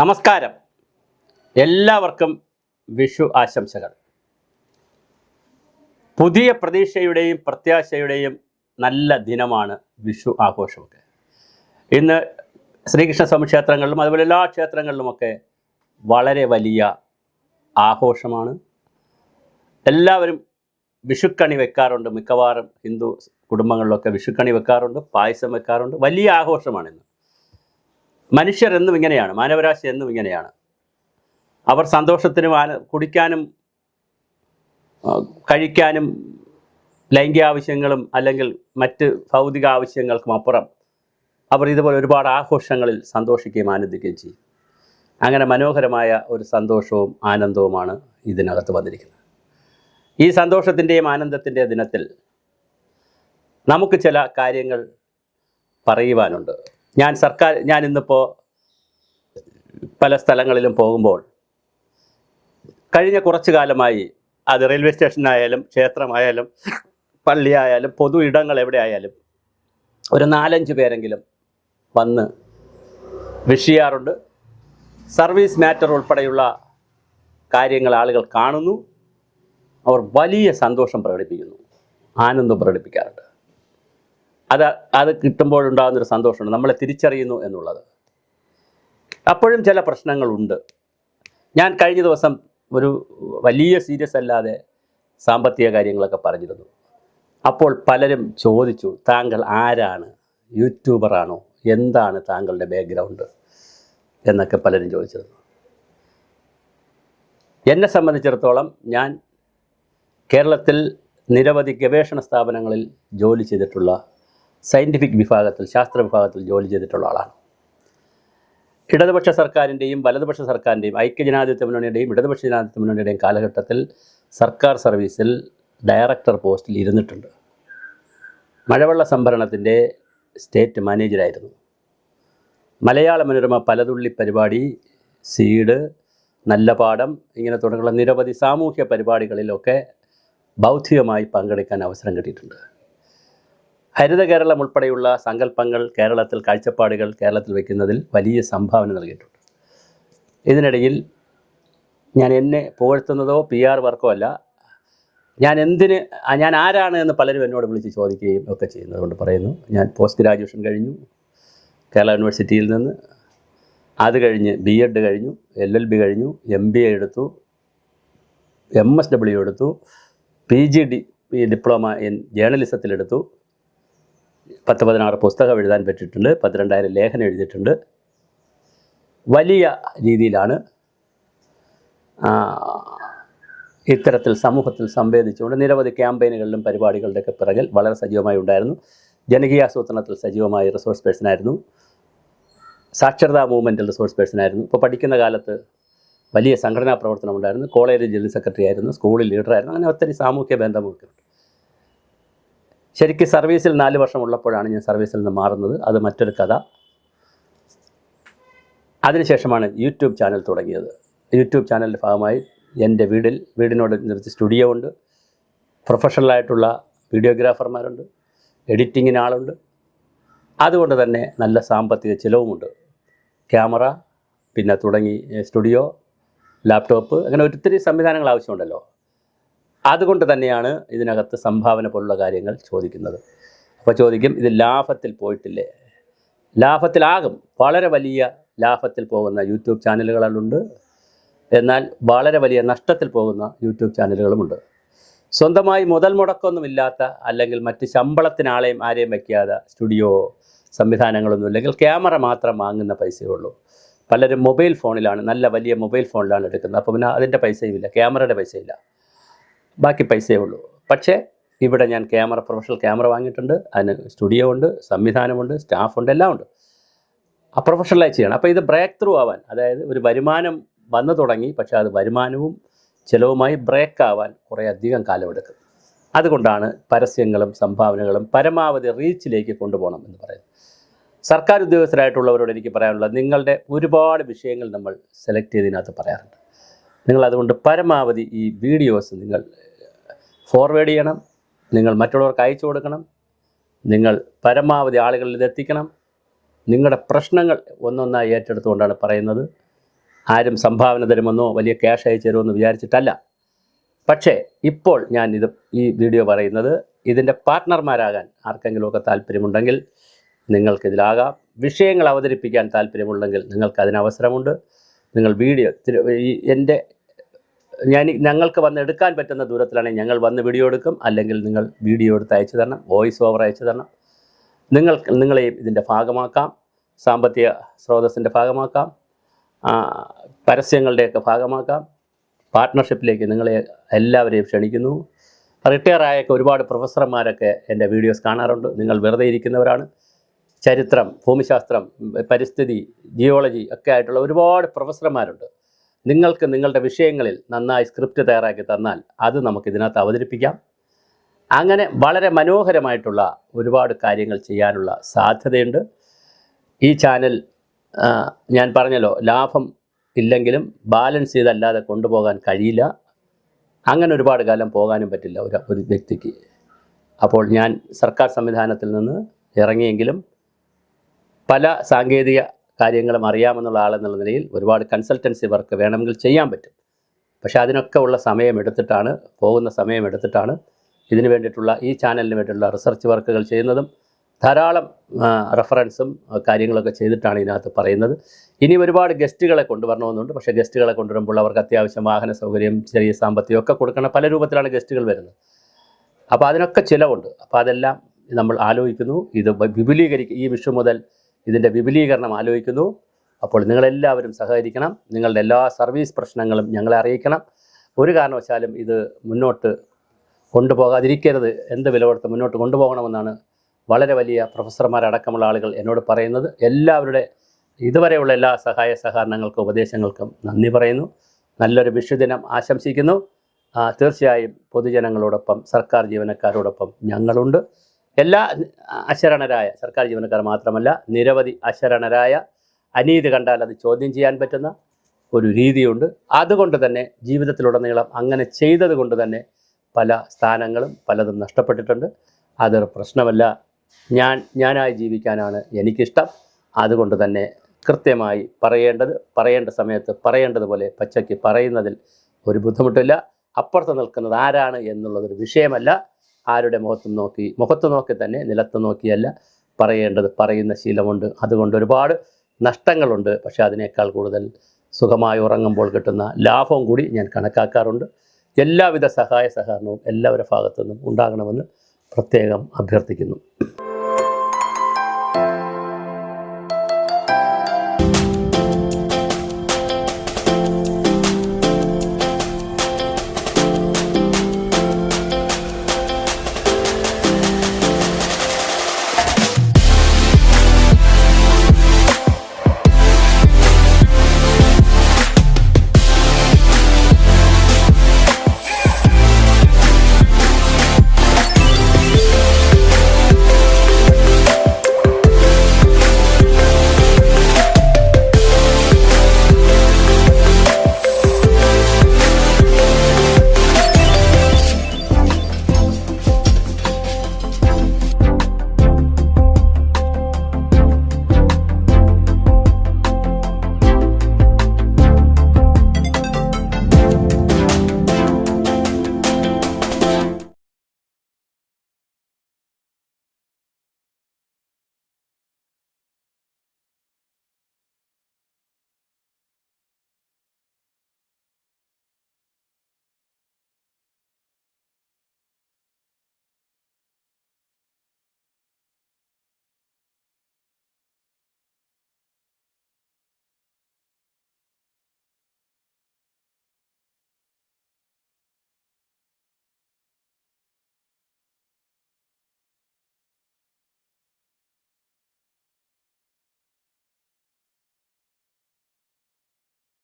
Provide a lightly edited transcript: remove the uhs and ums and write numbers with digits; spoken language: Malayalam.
നമസ്കാരം. എല്ലാവർക്കും വിഷു ആശംസകൾ. പുതിയ പ്രതീക്ഷയുടെയും പ്രത്യാശയുടെയും നല്ല ദിനമാണ് വിഷു ആഘോഷമൊക്കെ. ഇന്ന് ശ്രീകൃഷ്ണസ്വാമി ക്ഷേത്രങ്ങളിലും അതുപോലെ എല്ലാ ക്ഷേത്രങ്ങളിലുമൊക്കെ വളരെ വലിയ ആഘോഷമാണ്. എല്ലാവരും വിഷുക്കണി വെക്കാറുണ്ട്. മിക്കവാറും ഹിന്ദു കുടുംബങ്ങളിലൊക്കെ വിഷുക്കണി വെക്കാറുണ്ട്, പായസം വെക്കാറുണ്ട്. വലിയ ആഘോഷമാണിന്ന്. മനുഷ്യർ എന്നും ഇങ്ങനെയാണ്, മാനവരാശി എന്നും ഇങ്ങനെയാണ്. അവർ സന്തോഷത്തിനും കുടിക്കാനും കഴിക്കാനും ലൈംഗിക ആവശ്യങ്ങളും അല്ലെങ്കിൽ മറ്റ് ഭൗതിക ആവശ്യങ്ങൾക്കും അപ്പുറം അവർ ഇതുപോലെ ഒരുപാട് ആഘോഷങ്ങളിൽ സന്തോഷിക്കുകയും ആനന്ദിക്കുകയും ചെയ്യും. അങ്ങനെ മനോഹരമായ ഒരു സന്തോഷവും ആനന്ദവുമാണ് ഇതിനകത്ത് വന്നിരിക്കുന്നത്. ഈ സന്തോഷത്തിൻ്റെയും ആനന്ദത്തിൻ്റെ ദിനത്തിൽ നമുക്ക് ചില കാര്യങ്ങൾ പറയുവാനുണ്ട്. ഞാൻ ഇന്നിപ്പോൾ പല സ്ഥലങ്ങളിലും പോകുമ്പോൾ കഴിഞ്ഞ കുറച്ചു കാലമായി അത് റെയിൽവേ സ്റ്റേഷനായാലും ക്ഷേത്രമായാലും പള്ളിയായാലും പൊതു ഇടങ്ങൾ എവിടെ ആയാലും ഒരു 4-5 പേരെങ്കിലും വന്ന് വിഷ് ചെയ്യാറുണ്ട്. സർവീസ് മാറ്റർ ഉൾപ്പെടെയുള്ള കാര്യങ്ങൾ ആളുകൾ കാണുന്നു. അവർ വലിയ സന്തോഷം പ്രകടിപ്പിക്കുന്നു, ആനന്ദം പ്രകടിപ്പിക്കാറുണ്ട്. അത് കിട്ടുമ്പോഴുണ്ടാകുന്നൊരു സന്തോഷമുണ്ട്, നമ്മളെ തിരിച്ചറിയുന്നു എന്നുള്ളത്. അപ്പോഴും ചില പ്രശ്നങ്ങളുണ്ട്. ഞാൻ കഴിഞ്ഞ ദിവസം ഒരു വലിയ സീരിയസ് അല്ലാതെ സാമ്പത്തിക കാര്യങ്ങളൊക്കെ പറഞ്ഞിരുന്നു. അപ്പോൾ പലരും ചോദിച്ചു, താങ്കൾ ആരാണ്? യൂട്യൂബറാണോ? എന്താണ് താങ്കളുടെ ബാക്ക്ഗ്രൗണ്ട് എന്നൊക്കെ പലരും ചോദിച്ചിരുന്നു. എന്നെ സംബന്ധിച്ചിടത്തോളം ഞാൻ കേരളത്തിൽ നിരവധി ഗവേഷണ സ്ഥാപനങ്ങളിൽ ജോലി ചെയ്തിട്ടുള്ള, സയൻറ്റിഫിക് വിഭാഗത്തിൽ, ശാസ്ത്ര വിഭാഗത്തിൽ ജോലി ചെയ്തിട്ടുള്ള ആളാണ്. ഇടതുപക്ഷ സർക്കാരിൻ്റെയും വലതുപക്ഷ സർക്കാരിൻ്റെയും ഐക്യജനാധിപത്യ മുന്നണിയുടെയും ഇടതുപക്ഷ ജനാധിപത്യ മുന്നണിയുടെയും കാലഘട്ടത്തിൽ സർക്കാർ സർവീസിൽ ഡയറക്ടർ പോസ്റ്റിൽ ഇരുന്നിട്ടുണ്ട്. മഴവെള്ള സംഭരണത്തിൻ്റെ സ്റ്റേറ്റ് മാനേജരായിരുന്നു. മലയാള മനോരമ പലതുള്ളി പരിപാടി, സീഡ്, നല്ല പാഠം, ഇങ്ങനെ തുടങ്ങിയുള്ള നിരവധി സാമൂഹ്യ പരിപാടികളിലൊക്കെ ബൗദ്ധികമായി പങ്കെടുക്കാൻ അവസരം കിട്ടിയിട്ടുണ്ട്. ഹരിത കേരളം ഉൾപ്പെടെയുള്ള സങ്കല്പങ്ങൾ, കേരളത്തിൽ കാഴ്ചപ്പാടുകൾ കേരളത്തിൽ വയ്ക്കുന്നതിൽ വലിയ സംഭാവന നൽകിയിട്ടുണ്ട്. ഇതിനിടയിൽ ഞാൻ എന്നെ പുകഴ്ത്തുന്നതോ PR വർക്കോ അല്ല. ഞാൻ ആരാണ് എന്ന് പലരും എന്നോട് വിളിച്ച് ചോദിക്കുകയും ഒക്കെ ചെയ്യുന്നത് കൊണ്ട് പറയുന്നു. ഞാൻ പോസ്റ്റ് ഗ്രാജുവേഷൻ കഴിഞ്ഞു കേരള യൂണിവേഴ്സിറ്റിയിൽ നിന്ന്. അത് കഴിഞ്ഞ് B.Ed കഴിഞ്ഞു, LLB കഴിഞ്ഞു, MBA എടുത്തു, MSW എടുത്തു, PG ഡിപ്ലോമ ഇൻ ജേർണലിസത്തിലെടുത്തു. 10-16 പുസ്തകം എഴുതാൻ പറ്റിയിട്ടുണ്ട്, 12,000 ലേഖനം എഴുതിയിട്ടുണ്ട്. വലിയ രീതിയിലാണ് ഇത്തരത്തിൽ സമൂഹത്തിൽ സംവേദിച്ചുകൊണ്ട് നിരവധി ക്യാമ്പയിനുകളിലും പരിപാടികളുടെയൊക്കെ പിറകിൽ വളരെ സജീവമായി ഉണ്ടായിരുന്നു. ജനകീയാസൂത്രണത്തിൽ സജീവമായി റിസോഴ്സ് പേഴ്സണായിരുന്നു. സാക്ഷരതാ മൂവ്മെൻറ്റിൽ റിസോഴ്സ് പേഴ്സണായിരുന്നു. ഇപ്പോൾ പഠിക്കുന്ന കാലത്ത് വലിയ സംഘടനാ പ്രവർത്തനം ഉണ്ടായിരുന്നു. കോളേജിൽ ജനറൽ സെക്രട്ടറി ആയിരുന്നു, സ്കൂളിൽ ലീഡറായിരുന്നു. അങ്ങനെ ഒത്തിരി സാമൂഹ്യ ബന്ധമൊക്കെ ഉണ്ട്. ശരിക്കും സർവീസിൽ 4 വർഷം ഉള്ളപ്പോഴാണ് ഞാൻ സർവീസിൽ നിന്ന് മാറുന്നത്. അത് മറ്റൊരു കഥ. അതിനുശേഷമാണ് യൂട്യൂബ് ചാനൽ തുടങ്ങിയത്. യൂട്യൂബ് ചാനലിൻ്റെ ഭാഗമായി എൻ്റെ വീടിനോട് നിർത്തി സ്റ്റുഡിയോ ഉണ്ട്, പ്രൊഫഷണലായിട്ടുള്ള വീഡിയോഗ്രാഫർമാരുണ്ട്, എഡിറ്റിങ്ങിന് ആളുണ്ട്. അതുകൊണ്ട് തന്നെ നല്ല സാമ്പത്തിക ചിലവുമുണ്ട്. ക്യാമറ, പിന്നെ തുടങ്ങി സ്റ്റുഡിയോ, ലാപ്ടോപ്പ്, അങ്ങനെ ഒത്തിരി സംവിധാനങ്ങൾ ആവശ്യമുണ്ടല്ലോ. അതുകൊണ്ട് തന്നെയാണ് ഇതിനകത്ത് സംഭാവന പോലുള്ള കാര്യങ്ങൾ ചോദിക്കുന്നത്. അപ്പോൾ ചോദിക്കും, ഇത് ലാഭത്തിൽ പോയിട്ടില്ലേ? ലാഭത്തിലാകും. വളരെ വലിയ ലാഭത്തിൽ പോകുന്ന യൂട്യൂബ് ചാനലുകളുണ്ട്, എന്നാൽ വളരെ വലിയ നഷ്ടത്തിൽ പോകുന്ന യൂട്യൂബ് ചാനലുകളുമുണ്ട്. സ്വന്തമായി മുതൽ മുടക്കൊന്നുമില്ലാത്ത, അല്ലെങ്കിൽ മറ്റ് ശമ്പളത്തിന് ആരെയും വയ്ക്കാതെ, സ്റ്റുഡിയോ സംവിധാനങ്ങളൊന്നും ഇല്ലെങ്കിൽ ക്യാമറ മാത്രം വാങ്ങുന്ന പൈസയേ ഉള്ളൂ. പലരും മൊബൈൽ ഫോണിലാണ്, നല്ല വലിയ മൊബൈൽ ഫോണിലാണ് എടുക്കുന്നത്. അപ്പോൾ പിന്നെ അതിൻ്റെ പൈസയുമില്ല, ക്യാമറയുടെ പൈസയില്ല, ബാക്കി പൈസയേ ഉള്ളൂ. പക്ഷേ ഇവിടെ ഞാൻ പ്രൊഫഷണൽ ക്യാമറ വാങ്ങിയിട്ടുണ്ട്. അതിന് സ്റ്റുഡിയോ ഉണ്ട്, സംവിധാനമുണ്ട്, സ്റ്റാഫുണ്ട്, എല്ലാം ഉണ്ട്. പ്രൊഫഷണലായി ചെയ്യണം. അപ്പോൾ ഇത് ബ്രേക്ക് ത്രൂ ആവാൻ, അതായത് ഒരു വരുമാനം വന്നു തുടങ്ങി, പക്ഷേ അത് വരുമാനവും ചിലവുമായി ബ്രേക്ക് ആവാൻ കുറേ അധികം കാലമെടുക്കും. അതുകൊണ്ടാണ് പരസ്യങ്ങളും സംഭാവനകളും പരമാവധി റീച്ചിലേക്ക് കൊണ്ടുപോകണം എന്ന് പറയുന്നത്. സർക്കാർ ഉദ്യോഗസ്ഥരായിട്ടുള്ളവരോട് എനിക്ക് പറയാനുള്ളത്, നിങ്ങളുടെ ഒരുപാട് വിഷയങ്ങൾ നമ്മൾ സെലക്ട് ചെയ്തതിനകത്ത് പറയാറുണ്ട്. നിങ്ങളതുകൊണ്ട് പരമാവധി ഈ വീഡിയോസ് നിങ്ങൾ ഫോർവേഡ് ചെയ്യണം, നിങ്ങൾ മറ്റുള്ളവർക്ക് അയച്ചു കൊടുക്കണം, നിങ്ങൾ പരമാവധി ആളുകളിൽ ഇത് എത്തിക്കണം. നിങ്ങളുടെ പ്രശ്നങ്ങൾ ഒന്നൊന്നായി ഏറ്റെടുത്തുകൊണ്ടാണ് പറയുന്നത്. ആരും സംഭാവന തരുമെന്നോ വലിയ ക്യാഷ് അയച്ചു തരുമെന്ന് വിചാരിച്ചിട്ടല്ല. പക്ഷേ ഇപ്പോൾ ഞാൻ ഈ വീഡിയോ പറയുന്നത് ഇതിൻ്റെ പാർട്ട്ണർമാരാകാൻ ആർക്കെങ്കിലുമൊക്കെ താല്പര്യമുണ്ടെങ്കിൽ നിങ്ങൾക്കിതിലാകാം. വിഷയങ്ങൾ അവതരിപ്പിക്കാൻ താല്പര്യമുണ്ടെങ്കിൽ നിങ്ങൾക്കതിന് അവസരമുണ്ട്. നിങ്ങൾ വീഡിയോ ഞങ്ങൾക്ക് വന്ന് എടുക്കാൻ പറ്റുന്ന ദൂരത്തിലാണെങ്കിൽ ഞങ്ങൾ വന്ന് വീഡിയോ എടുക്കും. അല്ലെങ്കിൽ നിങ്ങൾ വീഡിയോ എടുത്ത് അയച്ചു തരണം, വോയിസ് ഓവർ അയച്ചു തരണം. നിങ്ങളെയും ഇതിൻ്റെ ഭാഗമാക്കാം, സാമ്പത്തിക സ്രോതസ്സിൻ്റെ ഭാഗമാക്കാം, പരസ്യങ്ങളുടെയൊക്കെ ഭാഗമാക്കാം. പാർട്ട്ണർഷിപ്പിലേക്ക് നിങ്ങളെ എല്ലാവരെയും ക്ഷണിക്കുന്നു. റിട്ടയറായൊക്കെ ഒരുപാട് പ്രൊഫസർമാരൊക്കെ എൻ്റെ വീഡിയോസ് കാണാറുണ്ട്. നിങ്ങൾ വെറുതെ ഇരിക്കുന്നവരാണ്. ചരിത്രം, ഭൂമിശാസ്ത്രം, പരിസ്ഥിതി, ജിയോളജി ഒക്കെ ആയിട്ടുള്ള ഒരുപാട് പ്രൊഫസർമാരുണ്ട്. നിങ്ങൾക്ക് നിങ്ങളുടെ വിഷയങ്ങളിൽ നന്നായി സ്ക്രിപ്റ്റ് തയ്യാറാക്കി തന്നാൽ അത് നമുക്കിതിനകത്ത് അവതരിപ്പിക്കാം. അങ്ങനെ വളരെ മനോഹരമായിട്ടുള്ള ഒരുപാട് കാര്യങ്ങൾ ചെയ്യാനുള്ള സാധ്യതയുണ്ട്. ഈ ചാനൽ ഞാൻ പറഞ്ഞല്ലോ, ലാഭം ഇല്ലെങ്കിലും ബാലൻസ് ചെയ്തല്ലാതെ കൊണ്ടുപോകാൻ കഴിയില്ല. അങ്ങനെ ഒരുപാട് കാലം പോകാനും പറ്റില്ല ഒരു വ്യക്തിക്ക്. അപ്പോൾ ഞാൻ സർക്കാർ സംവിധാനത്തിൽ നിന്ന് ഇറങ്ങിയെങ്കിലും പല സാങ്കേതിക കാര്യങ്ങളും അറിയാമെന്നുള്ള ആളെന്നുള്ള നിലയിൽ ഒരുപാട് കൺസൾട്ടൻസി വർക്ക് വേണമെങ്കിൽ ചെയ്യാൻ പറ്റും. പക്ഷേ അതിനൊക്കെ ഉള്ള പോകുന്ന സമയമെടുത്തിട്ടാണ് ഇതിന് വേണ്ടിയിട്ടുള്ള ഈ ചാനലിന് വേണ്ടിയിട്ടുള്ള റിസർച്ച് വർക്കുകൾ ചെയ്യുന്നതും ധാരാളം റെഫറൻസും കാര്യങ്ങളൊക്കെ ചെയ്തിട്ടാണ് ഇതിനകത്ത് പറയുന്നത്. ഇനി ഒരുപാട് ഗസ്റ്റുകളെ കൊണ്ടുവരണമെന്നുണ്ട്. പക്ഷേ ഗസ്റ്റുകളെ കൊണ്ടുവരുമ്പോൾ അവർക്ക് അത്യാവശ്യം വാഹന സൗകര്യം, ചെറിയ സാമ്പത്തികമൊക്കെ കൊടുക്കണം. പല രൂപത്തിലാണ് ഗസ്റ്റുകൾ വരുന്നത്. അപ്പോൾ അതിനൊക്കെ ചിലവുണ്ട്. അപ്പോൾ അതെല്ലാം നമ്മൾ ആലോചിക്കുന്നു. ഇത് ഈ വിഷു മുതൽ ഇതിൻ്റെ വിപുലീകരണം ആലോചിക്കുന്നു. അപ്പോൾ നിങ്ങളെല്ലാവരും സഹകരിക്കണം. നിങ്ങളുടെ എല്ലാ സർവീസ് പ്രശ്നങ്ങളും ഞങ്ങളെ അറിയിക്കണം. ഒരു കാരണവശാലും ഇത് മുന്നോട്ട് കൊണ്ടുപോകാതിരിക്കരുത്. എന്ത് വില കൊടുത്ത് മുന്നോട്ട് കൊണ്ടുപോകണമെന്നാണ് വളരെ വലിയ പ്രൊഫസർമാരടക്കമുള്ള ആളുകൾ എന്നോട് പറയുന്നത്. എല്ലാവരുടെ ഇതുവരെയുള്ള എല്ലാ സഹായ സഹകരണങ്ങൾക്കും ഉപദേശങ്ങൾക്കും നന്ദി പറയുന്നു. നല്ലൊരു വിഷുദിനം ആശംസിക്കുന്നു. തീർച്ചയായും പൊതുജനങ്ങളോടൊപ്പം, സർക്കാർ ജീവനക്കാരോടൊപ്പം ഞങ്ങളുണ്ട്. എല്ലാ അശരണരായ സർക്കാർ ജീവനക്കാർ മാത്രമല്ല, നിരവധി അശരണരായ, അനീതി കണ്ടാൽ അത് ചോദ്യം ചെയ്യാൻ പറ്റുന്ന ഒരു രീതിയുണ്ട്. അതുകൊണ്ട് തന്നെ ജീവിതത്തിലുടനീളം അങ്ങനെ ചെയ്തത് കൊണ്ട് തന്നെ പല സ്ഥാനങ്ങളും പലതും നഷ്ടപ്പെട്ടിട്ടുണ്ട്. അതൊരു പ്രശ്നമല്ല. ഞാനായി ജീവിക്കാനാണ് എനിക്കിഷ്ടം. അതുകൊണ്ട് തന്നെ കൃത്യമായി പറയേണ്ട സമയത്ത് പറയേണ്ടതുപോലെ പച്ചയ്ക്ക് പറയുന്നതിൽ ഒരു ബുദ്ധിമുട്ടില്ല. അപ്പുറത്ത് നിൽക്കുന്നത് ആരാണ് എന്നുള്ളതൊരു വിഷയമല്ല. ആരുടെ മുഖത്ത് നോക്കി തന്നെ, നിലത്ത് നോക്കിയല്ല പറയുന്ന ശീലമുണ്ട്. അതുകൊണ്ട് ഒരുപാട് നഷ്ടങ്ങളുണ്ട്. പക്ഷേ അതിനേക്കാൾ കൂടുതൽ സുഖമായി ഉറങ്ങുമ്പോൾ കിട്ടുന്ന ലാഭവും കൂടി ഞാൻ കണക്കാക്കാറുണ്ട്. എല്ലാവിധ സഹായ സഹകരണവും എല്ലാവരുടെ ഭാഗത്തു നിന്നും ഉണ്ടാകണമെന്ന് പ്രത്യേകം അഭ്യർത്ഥിക്കുന്നു.